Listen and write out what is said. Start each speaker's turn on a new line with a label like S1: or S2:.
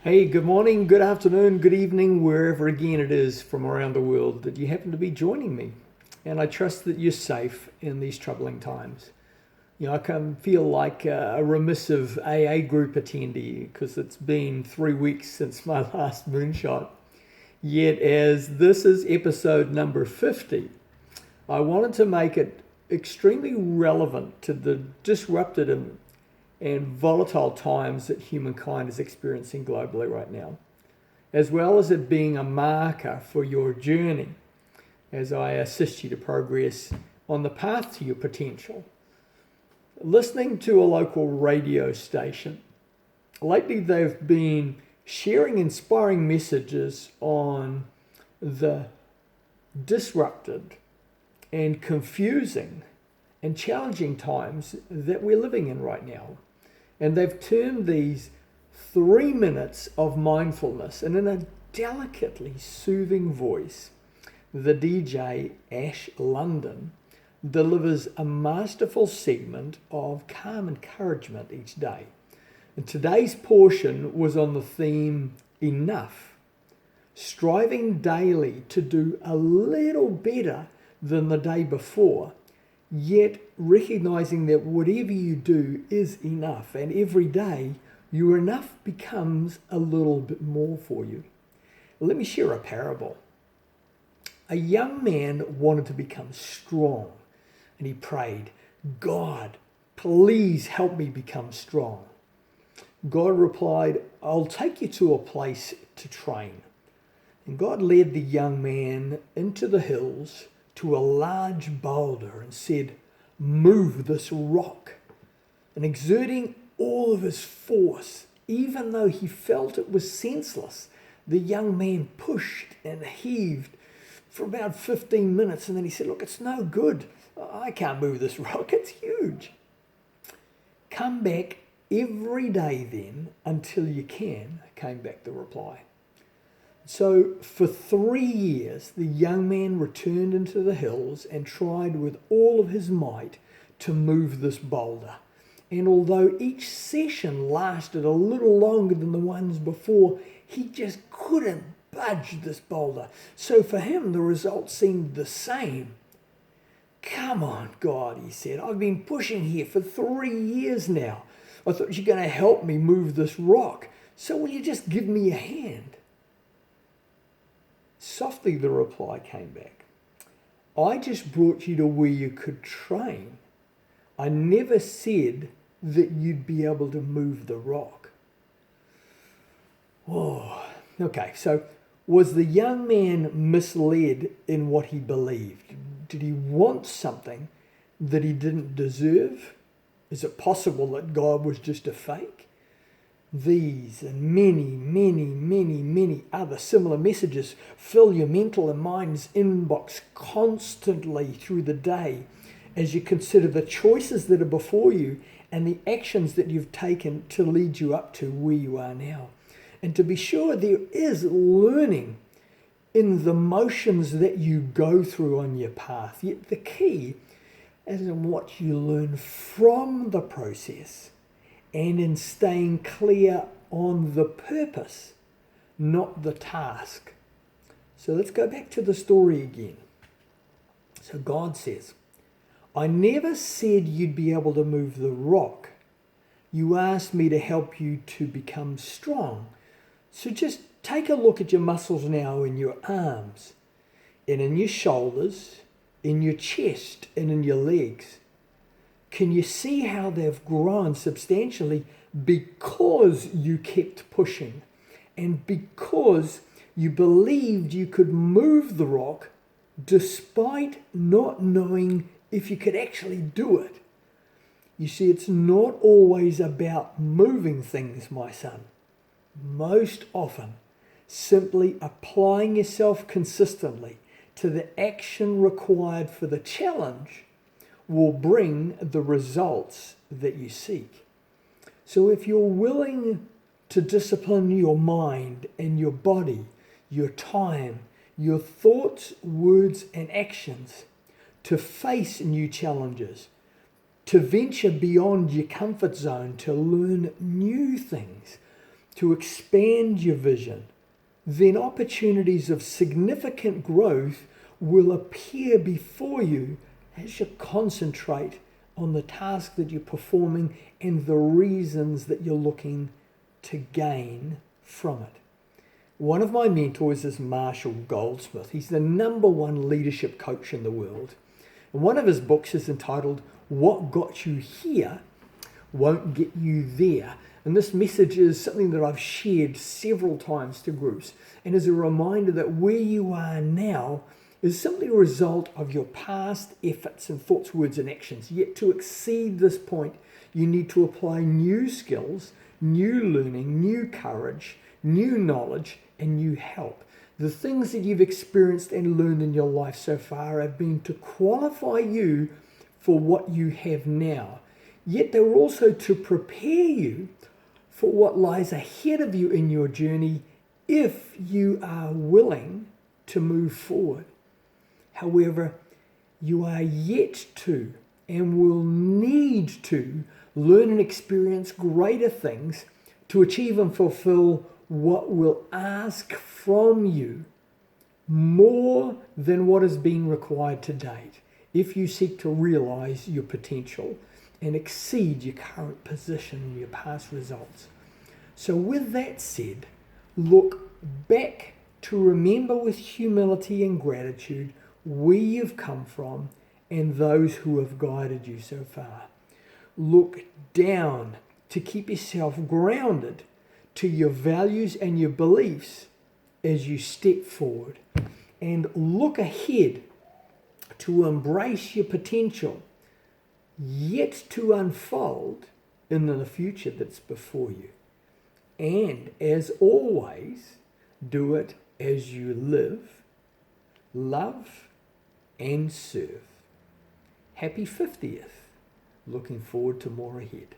S1: Hey, good morning, good afternoon, good evening, wherever again it is from around the world that you happen to be joining me. And I trust that you're safe in these troubling times. I can feel like a remissive AA group attendee because it's been 3 weeks since my last moonshot. Yet, as this is episode number 50, I wanted to make it extremely relevant to the disrupted and volatile times that humankind is experiencing globally right now, as well as it being a marker for your journey as I assist you to progress on the path to your potential. Listening to a local radio station, lately they've been sharing inspiring messages on the disrupted and confusing and challenging times that we're living in right now. And they've termed these 3 minutes of mindfulness. And in a delicately soothing voice, the DJ Ash London delivers a masterful segment of calm encouragement each day. And today's portion was on the theme enough, striving daily to do a little better than the day before, yet recognizing that whatever you do is enough, and every day your enough becomes a little bit more for you. Let me share a parable. A young man wanted to become strong, and he prayed, "God, please help me become strong." God replied, "I'll take you to a place to train." And God led the young man into the hills to a large boulder and said, "Move this rock." And exerting all of his force, even though he felt it was senseless, the young man pushed and heaved for about 15 minutes. And then he said, "Look, it's no good. I can't move this rock. It's huge." "Come back every day then until you can," came back the reply. So for 3 years, the young man returned into the hills and tried with all of his might to move this boulder. And although each session lasted a little longer than the ones before, he just couldn't budge this boulder. So for him, the results seemed the same. "Come on, God," he said. "I've been pushing here for 3 years now. I thought you're going to help me move this rock. So will you just give me a hand?" Softly the reply came back, "I just brought you to where you could train. I never said that you'd be able to move the rock." Oh, okay, so was the young man misled in what he believed? Did he want something that he didn't deserve? Is it possible that God was just a fake? These and many other similar messages fill your mental and mind's inbox constantly through the day as you consider the choices that are before you and the actions that you've taken to lead you up to where you are now. And to be sure, there is learning in the motions that you go through on your path. Yet the key is in what you learn from the process and in staying clear on the purpose, not the task. So let's go back to the story again. So God says, "I never said you'd be able to move the rock. You asked me to help you to become strong. So just take a look at your muscles now in your arms and in your shoulders, in your chest and in your legs. Can you see how they've grown substantially because you kept pushing and because you believed you could move the rock despite not knowing if you could actually do it? You see, it's not always about moving things, my son. Most often, simply applying yourself consistently to the action required for the challenge will bring the results that you seek. So if you're willing to discipline your mind and your body, your time, your thoughts, words, and actions to face new challenges, to venture beyond your comfort zone, to learn new things, to expand your vision, then opportunities of significant growth will appear before you as you concentrate on the task that you're performing and the reasons that you're looking to gain from it. One of my mentors is Marshall Goldsmith. He's the #1 leadership coach in the world. And one of his books is entitled, What Got You Here Won't Get You There. And this message is something that I've shared several times to groups, and is a reminder that where you are now is simply a result of your past efforts and thoughts, words, and actions. Yet to exceed this point, you need to apply new skills, new learning, new courage, new knowledge, and new help. The things that you've experienced and learned in your life so far have been to qualify you for what you have now. Yet they were also to prepare you for what lies ahead of you in your journey if you are willing to move forward. However, you are yet to and will need to learn and experience greater things to achieve and fulfill what will ask from you more than what has been required to date if you seek to realize your potential and exceed your current position and your past results. So with that said, look back to remember with humility and gratitude where you've come from and those who have guided you so far. Look down to keep yourself grounded to your values and your beliefs as you step forward. And look ahead to embrace your potential, yet to unfold in the future that's before you. And as always, do it as you live, love, and serve. Happy 50th. Looking forward to more ahead.